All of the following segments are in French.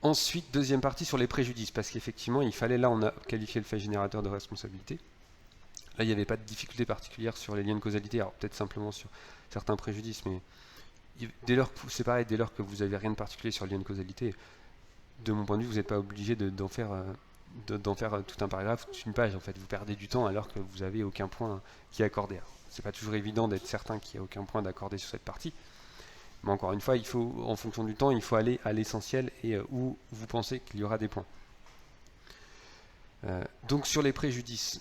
Ensuite, deuxième partie sur les préjudices, parce qu'effectivement, il fallait, là on a qualifié le fait générateur de responsabilité. Là, il n'y avait pas de difficulté particulière sur les liens de causalité, alors peut-être simplement sur certains préjudices, mais dès lors que c'est pareil, dès lors que vous n'avez rien de particulier sur le lien de causalité, de mon point de vue, vous n'êtes pas obligé d'en faire, tout un paragraphe, toute une page. En fait, vous perdez du temps alors que vous n'avez aucun point qui est accordé. C'est pas toujours évident d'être certain qu'il n'y a aucun point d'accordé sur cette partie. Mais encore une fois, il faut, en fonction du temps, il faut aller à l'essentiel et où vous pensez qu'il y aura des points. Donc sur les préjudices,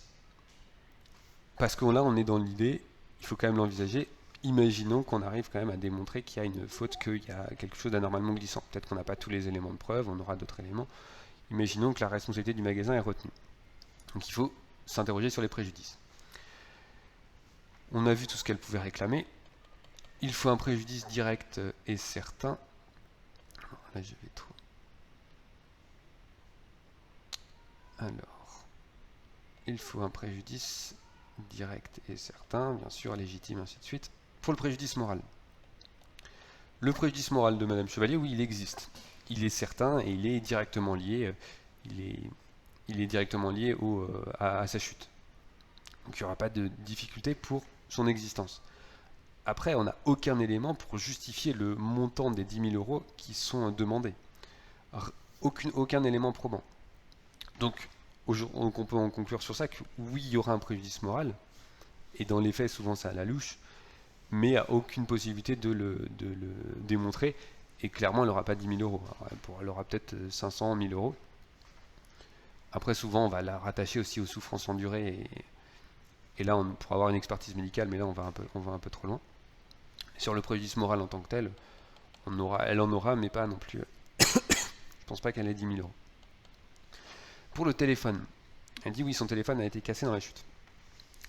parce que là on est dans l'idée, il faut quand même l'envisager. Imaginons qu'on arrive quand même à démontrer qu'il y a une faute, qu'il y a quelque chose d'anormalement glissant. Peut-être qu'on n'a pas tous les éléments de preuve, on aura d'autres éléments. Imaginons que la responsabilité du magasin est retenue. Donc il faut s'interroger sur les préjudices. On a vu tout ce qu'elle pouvait réclamer. Il faut un préjudice direct et certain. Là je vais trop. Alors, il faut un préjudice direct et certain, bien sûr, légitime, ainsi de suite. Pour le préjudice moral. Le préjudice moral de Madame Chevalier, oui, il existe. Il est certain et il est directement lié, il est directement lié à sa chute. Donc il n'y aura pas de difficulté pour son existence. Après, on n'a aucun élément pour justifier le montant des 10 000 euros qui sont demandés. Aucun élément probant. Donc, on peut en conclure sur ça que oui, il y aura un préjudice moral, et dans les faits, souvent c'est à la louche, mais il n'y a aucune possibilité de le démontrer, et clairement, elle n'aura pas 10 000 euros. Alors, elle aura peut-être 500, 1000 euros. Après, souvent, on va la rattacher aussi aux souffrances endurées, et là, on pourra avoir une expertise médicale, mais là, on va un peu trop loin. Sur le préjudice moral en tant que tel, elle en aura, mais pas non plus. Je pense pas qu'elle ait 10 000 euros. Pour le téléphone, elle dit oui, son téléphone a été cassé dans la chute.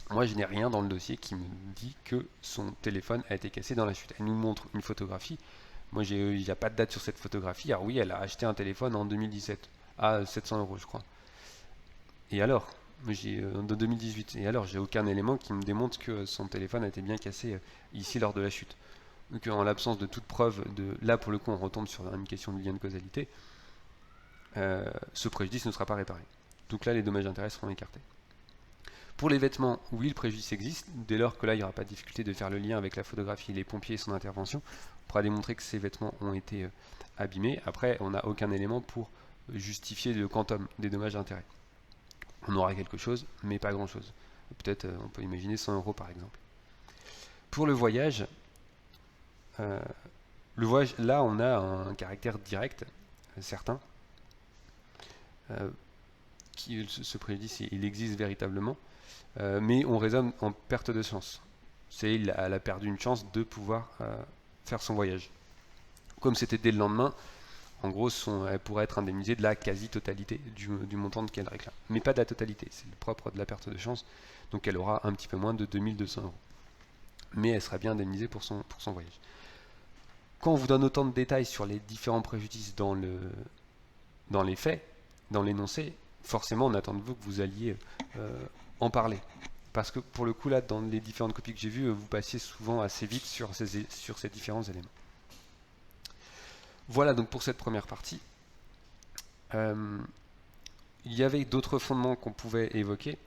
Moi, je n'ai rien dans le dossier qui me dit que son téléphone a été cassé dans la chute. Elle nous montre une photographie. Moi, il n'y a pas de date sur cette photographie. Alors oui, elle a acheté un téléphone en 2017 à 700 euros, je crois. Et alors, de 2018. Et alors, j'ai aucun élément qui me démontre que son téléphone a été bien cassé ici lors de la chute. Donc, en l'absence de toute preuve, là pour le coup, on retombe sur une question de lien de causalité. Ce préjudice ne sera pas réparé. Donc là, les dommages et intérêts seront écartés. Pour les vêtements, oui, le préjudice existe. Dès lors que là, il n'y aura pas de difficulté de faire le lien avec la photographie, les pompiers et son intervention, on pourra démontrer que ces vêtements ont été abîmés. Après, on n'a aucun élément pour justifier le quantum des dommages et intérêts. On aura quelque chose, mais pas grand-chose. Peut-être, on peut imaginer 100 euros par exemple. Pour le voyage, là, on a un caractère direct, certain. Ce préjudice, il existe véritablement, mais on raisonne en perte de chance. Elle a perdu une chance de pouvoir faire son voyage. Comme c'était dès le lendemain, en gros, elle pourrait être indemnisée de la quasi-totalité du montant qu'elle réclame. Mais pas de la totalité, c'est le propre de la perte de chance, donc elle aura un petit peu moins de 2200 euros. Mais elle sera bien indemnisée pour son voyage. Quand on vous donne autant de détails sur les différents préjudices dans les faits, dans l'énoncé, forcément on attend de vous que vous alliez en parler. Parce que pour le coup là, dans les différentes copies que j'ai vues, vous passiez souvent assez vite sur ces différents éléments. Voilà donc pour cette première partie. Il y avait d'autres fondements qu'on pouvait évoquer.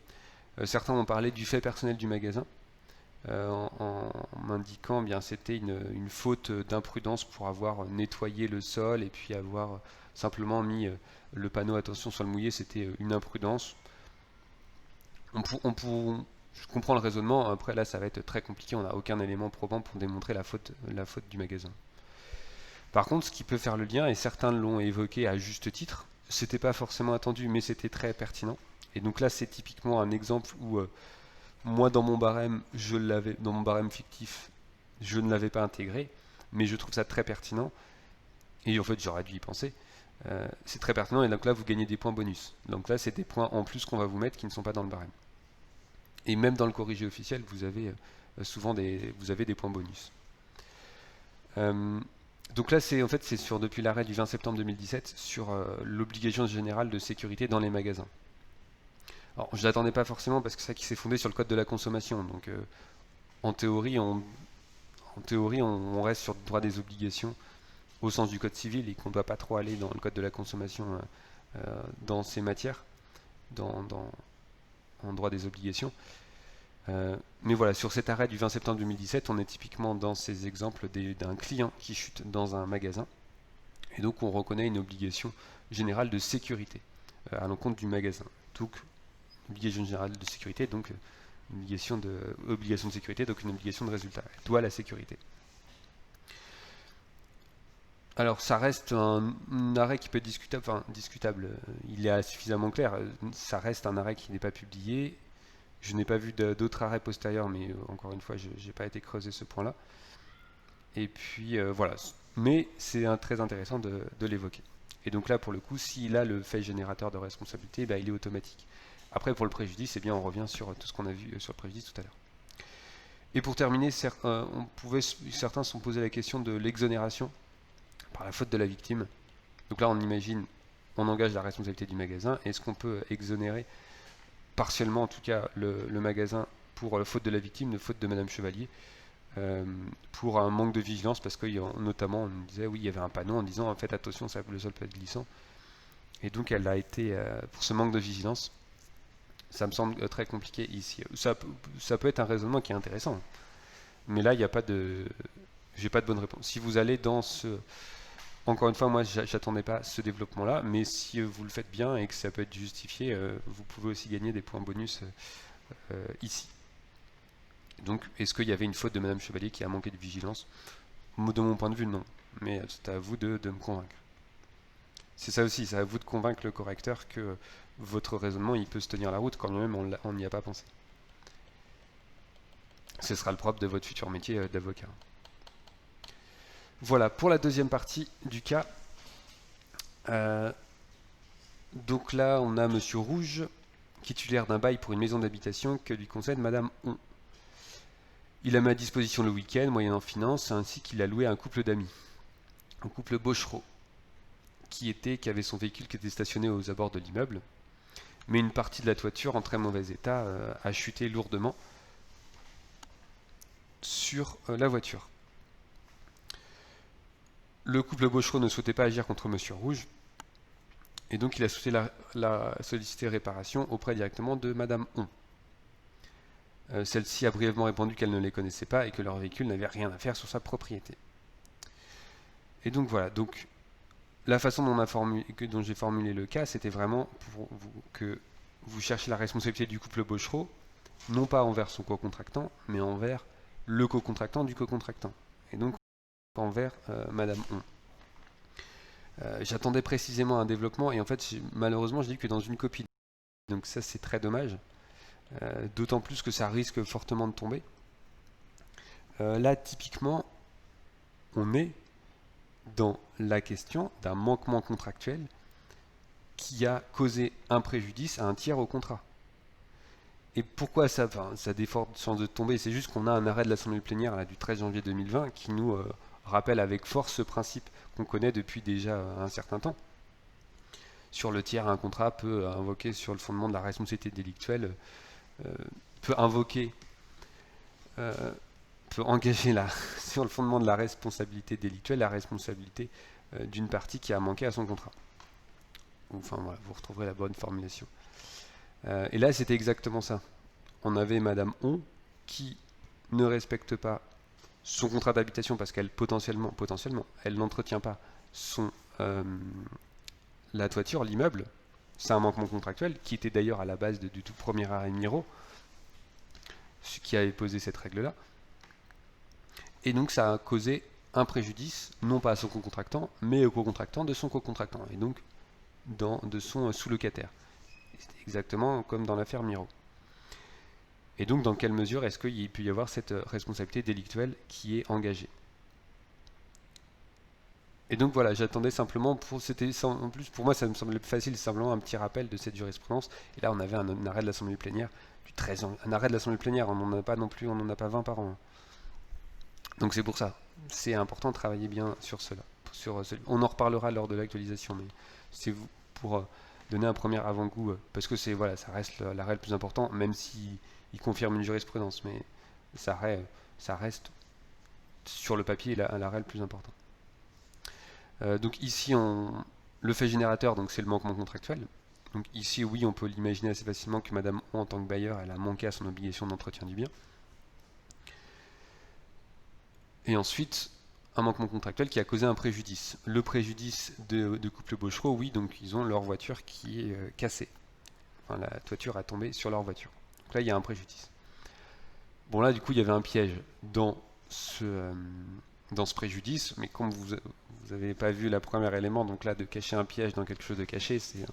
Certains ont parlé du fait personnel du magasin, en m'indiquant bien c'était une faute d'imprudence pour avoir nettoyé le sol et puis avoir simplement mis le panneau attention sur le mouillé, c'était une imprudence. Je comprends le raisonnement, après là ça va être très compliqué, on n'a aucun élément probant pour démontrer la faute du magasin. Par contre, ce qui peut faire le lien, et certains l'ont évoqué à juste titre, c'était pas forcément attendu, mais c'était très pertinent. Et donc là, c'est typiquement un exemple où moi, dans mon barème fictif, je ne l'avais pas intégré, mais je trouve ça très pertinent. Et en fait, j'aurais dû y penser. C'est très pertinent, et donc là, vous gagnez des points bonus. Donc là, c'est des points en plus qu'on va vous mettre qui ne sont pas dans le barème. Et même dans le corrigé officiel, vous avez souvent des points bonus. Donc là, c'est depuis l'arrêt du 20 septembre 2017 sur l'obligation générale de sécurité dans les magasins. Alors, je ne l'attendais pas forcément parce que c'est ça qui s'est fondé sur le code de la consommation. Donc, en théorie, on reste sur le droit des obligations au sens du code civil et qu'on ne doit pas trop aller dans le code de la consommation dans ces matières, en droit des obligations. Mais voilà, sur cet arrêt du 20 septembre 2017, on est typiquement dans ces exemples d'un client qui chute dans un magasin. Et donc on reconnaît une obligation générale de sécurité à l'encontre du magasin. Donc, une obligation générale de sécurité, donc une obligation de sécurité, donc une obligation de résultat. Elle doit la sécurité. Alors ça reste un arrêt qui peut être discutable, enfin discutable, il est suffisamment clair, ça reste un arrêt qui n'est pas publié. Je n'ai pas vu d'autres arrêts postérieurs, mais encore une fois, je n'ai pas été creusé ce point-là. Et puis voilà, mais c'est très intéressant de l'évoquer. Et donc là, pour le coup, s'il a le fait générateur de responsabilité, bah, il est automatique. Après, pour le préjudice, eh bien, on revient sur tout ce qu'on a vu sur le préjudice tout à l'heure. Et pour terminer, certains se sont posé la question de l'exonération par la faute de la victime. Donc là, on imagine, on engage la responsabilité du magasin. Est-ce qu'on peut exonérer partiellement, en tout cas, le magasin pour la faute de la victime, de faute de Madame Chevalier, pour un manque de vigilance, parce que notamment, on nous disait, oui, il y avait un panneau en disant, faites attention, le sol peut être glissant. Et donc, elle a été, pour ce manque de vigilance, ça me semble très compliqué ici. Ça peut être un raisonnement qui est intéressant. Mais là, il n'y a pas de... J'ai pas de bonne réponse. Si vous allez dans ce... Encore une fois, moi, j'attendais pas ce développement-là, mais si vous le faites bien et que ça peut être justifié, vous pouvez aussi gagner des points bonus ici. Donc, est-ce qu'il y avait une faute de Madame Chevalier qui a manqué de vigilance? De mon point de vue, non. Mais c'est à vous de me convaincre. C'est ça aussi, c'est à vous de convaincre le correcteur que votre raisonnement, il peut se tenir la route quand même on n'y a pas pensé. Ce sera le propre de votre futur métier d'avocat. Voilà, pour la deuxième partie du cas. Donc là, on a Monsieur Rouge, qui est titulaire d'un bail pour une maison d'habitation que lui concède Madame On. Il a mis à disposition le week-end, moyennant finance, ainsi qu'il l'a loué à un couple d'amis, un couple Bochereau, qui avait son véhicule qui était stationné aux abords de l'immeuble, mais une partie de la toiture en très mauvais état a chuté lourdement sur la voiture. Le couple Bochereau ne souhaitait pas agir contre Monsieur Rouge, et donc il a souhaité solliciter réparation auprès directement de Madame On. Celle-ci a brièvement répondu qu'elle ne les connaissait pas et que leur véhicule n'avait rien à faire sur sa propriété. Et donc voilà, donc la façon dont j'ai formulé le cas, c'était vraiment pour que vous cherchiez la responsabilité du couple Bochereau, non pas envers son co-contractant, mais envers le co-contractant du co-contractant. Et donc envers Madame On. J'attendais précisément un développement et en fait malheureusement je dis que dans une copie. Donc ça c'est très dommage. D'autant plus que ça risque fortement de tomber. Là, typiquement, on est dans la question d'un manquement contractuel qui a causé un préjudice à un tiers au contrat. Et pourquoi ça a des fortes chances de tomber? C'est juste qu'on a un arrêt de l'Assemblée plénière là, du 13 janvier 2020 qui nous rappelle avec force ce principe qu'on connaît depuis déjà un certain temps. Sur le tiers, un contrat peut invoquer sur le fondement de la responsabilité délictuelle peut engager sur le fondement de la responsabilité délictuelle, la responsabilité d'une partie qui a manqué à son contrat. Enfin voilà, vous retrouverez la bonne formulation. Et là, c'était exactement ça. On avait Madame On qui ne respecte pas son contrat d'habitation parce qu'elle potentiellement, elle n'entretient pas la toiture, l'immeuble. C'est un manquement contractuel qui était d'ailleurs à la base du tout premier arrêt Miro, ce qui avait posé cette règle-là. Et donc ça a causé un préjudice, non pas à son co-contractant, mais au co-contractant de son co-contractant, et donc de son sous-locataire. C'est exactement comme dans l'affaire Miro. Et donc dans quelle mesure est-ce qu'il peut y avoir cette responsabilité délictuelle qui est engagée? Et donc voilà, j'attendais simplement, en plus pour moi ça me semblait facile, simplement un petit rappel de cette jurisprudence. Et là on avait un arrêt de l'Assemblée plénière du 13 ans. Un arrêt de l'Assemblée plénière, on n'en a pas non plus, on n'en a pas 20 par an. Donc c'est pour ça, c'est important de travailler bien sur cela. On en reparlera lors de l'actualisation, mais c'est pour donner un premier avant-goût, parce que ça reste l'arrêt le plus important, même s'il confirme une jurisprudence, mais ça reste sur le papier l'arrêt le plus important. Donc ici, le fait générateur, donc c'est le manquement contractuel. Donc ici, oui, on peut l'imaginer assez facilement que Madame O, en tant que bailleur, elle a manqué à son obligation d'entretien du bien. Et ensuite, un manquement contractuel qui a causé un préjudice. Le préjudice de couple Bochereau, oui, donc ils ont leur voiture qui est cassée. Enfin, la toiture a tombé sur leur voiture. Donc là, il y a un préjudice. Bon, là, du coup, il y avait un piège dans ce préjudice, mais comme vous n'avez pas vu le premier élément, donc là, de cacher un piège dans quelque chose de caché, c'est...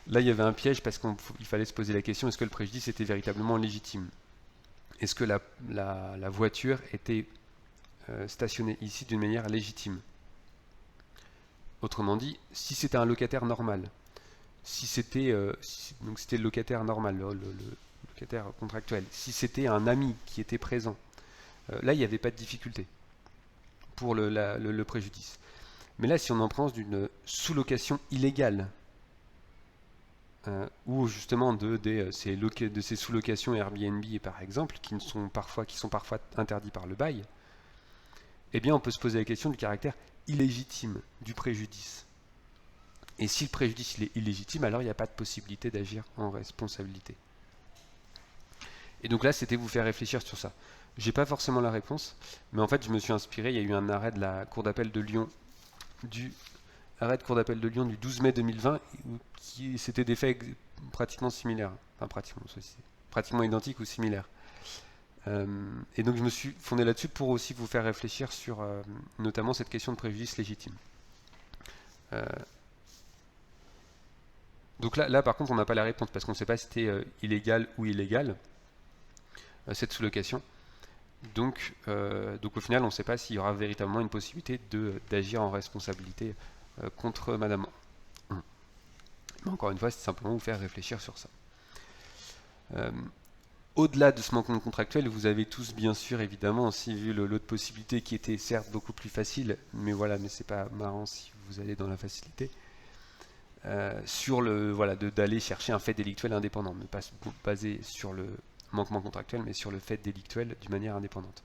Là, il y avait un piège parce qu'il fallait se poser la question, est-ce que le préjudice était véritablement légitime? Est-ce que la voiture était stationnée ici d'une manière légitime? Autrement dit, si c'était un locataire normal, si c'était donc c'était le locataire normal, le locataire contractuel, si c'était un ami qui était présent, là, il n'y avait pas de difficulté pour le préjudice. Mais là, si on en prend d'une sous-location illégale, ou justement de ces sous-locations Airbnb par exemple, qui sont parfois interdits par le bail, eh bien on peut se poser la question du caractère illégitime du préjudice. Et si le préjudice il est illégitime, alors il n'y a pas de possibilité d'agir en responsabilité. Et donc là, c'était vous faire réfléchir sur ça. J'ai pas forcément la réponse, mais en fait, je me suis inspiré. Il y a eu un arrêt de la Cour d'appel de Lyon du 12 mai 2020 qui c'était des faits pratiquement similaires, enfin pratiquement identiques ou similaires. Et donc je me suis fondé là-dessus pour aussi vous faire réfléchir sur notamment cette question de préjudice légitime. Donc là par contre on n'a pas la réponse parce qu'on ne sait pas si c'était illégal ou illégal cette sous-location. Donc au final on ne sait pas s'il y aura véritablement une possibilité d'agir en responsabilité contre Madame. Mais encore une fois, c'est simplement vous faire réfléchir sur ça. Au-delà de ce manquement contractuel, vous avez tous bien sûr évidemment aussi vu l'autre possibilité qui était certes beaucoup plus facile, mais voilà, mais c'est pas marrant si vous allez dans la facilité. Sur d'aller chercher un fait délictuel indépendant, ne pas basé sur le manquement contractuel, mais sur le fait délictuel d'une manière indépendante.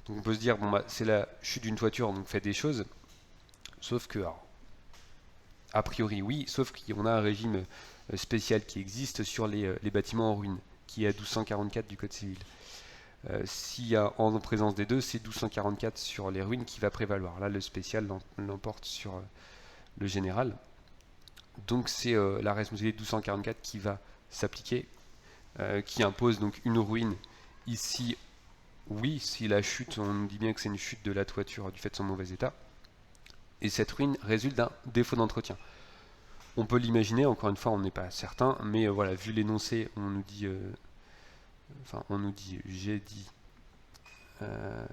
Donc on peut se dire, bon bah c'est la chute d'une toiture, donc faites des choses, sauf que, alors, a priori oui, sauf qu'on a un régime spécial qui existe sur les bâtiments en ruine, qui est à 1244 du Code civil. S'il y a en présence des deux, c'est 1244 sur les ruines qui va prévaloir. Là, le spécial l'emporte sur le général. Donc c'est la responsabilité de 1244 qui va s'appliquer, qui impose donc une ruine. Ici, oui, si la chute, on nous dit bien que c'est une chute de la toiture du fait de son mauvais état, et cette ruine résulte d'un défaut d'entretien. On peut l'imaginer, encore une fois, on n'est pas certain, mais voilà, vu l'énoncé, on nous dit, j'ai dit, la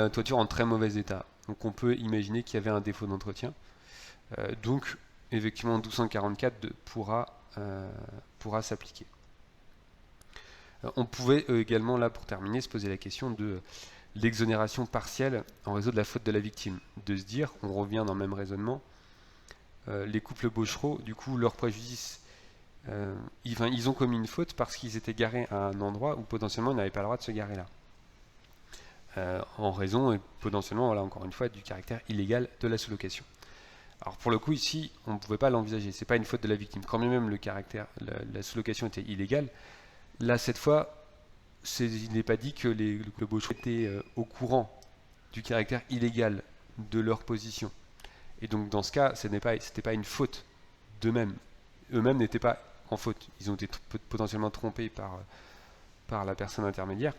toiture en très mauvais état. Donc on peut imaginer qu'il y avait un défaut d'entretien. Donc, effectivement, 1244 pourra s'appliquer. On pouvait également, là, pour terminer, se poser la question de l'exonération partielle en raison de la faute de la victime. De se dire, on revient dans le même raisonnement, les couples Bochereau, du coup, leur préjudice, ils ont commis une faute parce qu'ils étaient garés à un endroit où potentiellement ils n'avaient pas le droit de se garer là. En raison, et potentiellement, voilà, encore une fois, du caractère illégal de la sous-location. Alors pour le coup, ici, on ne pouvait pas l'envisager. C'est pas une faute de la victime. Quand bien même la sous-location était illégale, là, cette fois, il n'est pas dit que le Bochereau était au courant du caractère illégal de leur position. Et donc dans ce cas, c'était pas une faute d'eux-mêmes. Eux-mêmes n'étaient pas en faute. Ils ont été potentiellement trompés par la personne intermédiaire,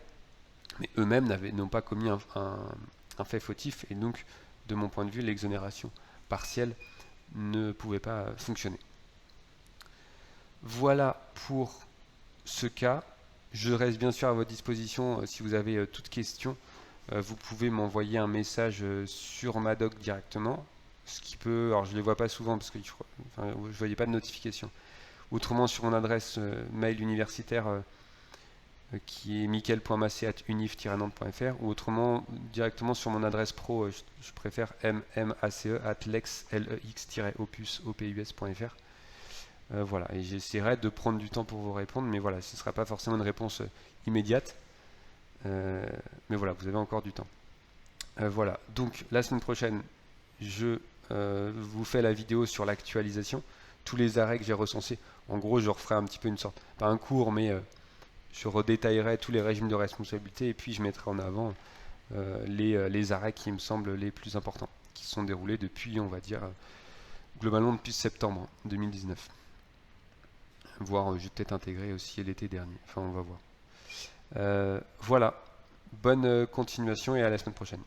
mais eux-mêmes n'ont pas commis un fait fautif, et donc, de mon point de vue, l'exonération partielle ne pouvait pas fonctionner. Voilà pour ce cas. Je reste bien sûr à votre disposition si vous avez toute question. Vous pouvez m'envoyer un message sur Madoc directement. Ce qui peut, alors je ne les vois pas souvent parce que je ne voyais pas de notification. Autrement, sur mon adresse mail universitaire qui est michael.massé@unif-nantes.fr, ou autrement directement sur mon adresse pro, je préfère mmace@lex-opus.fr. Voilà, et j'essaierai de prendre du temps pour vous répondre, mais voilà, ce ne sera pas forcément une réponse immédiate. Mais voilà, vous avez encore du temps. Voilà, donc la semaine prochaine, je vous fais la vidéo sur l'actualisation. Tous les arrêts que j'ai recensés, en gros, je referai un petit peu une sorte, pas un cours, mais je redétaillerai tous les régimes de responsabilité et puis je mettrai en avant les arrêts qui me semblent les plus importants, qui se sont déroulés depuis, on va dire, globalement depuis septembre 2019. Voire, je vais peut-être intégrer aussi l'été dernier. Enfin, on va voir. Voilà. Bonne continuation et à la semaine prochaine.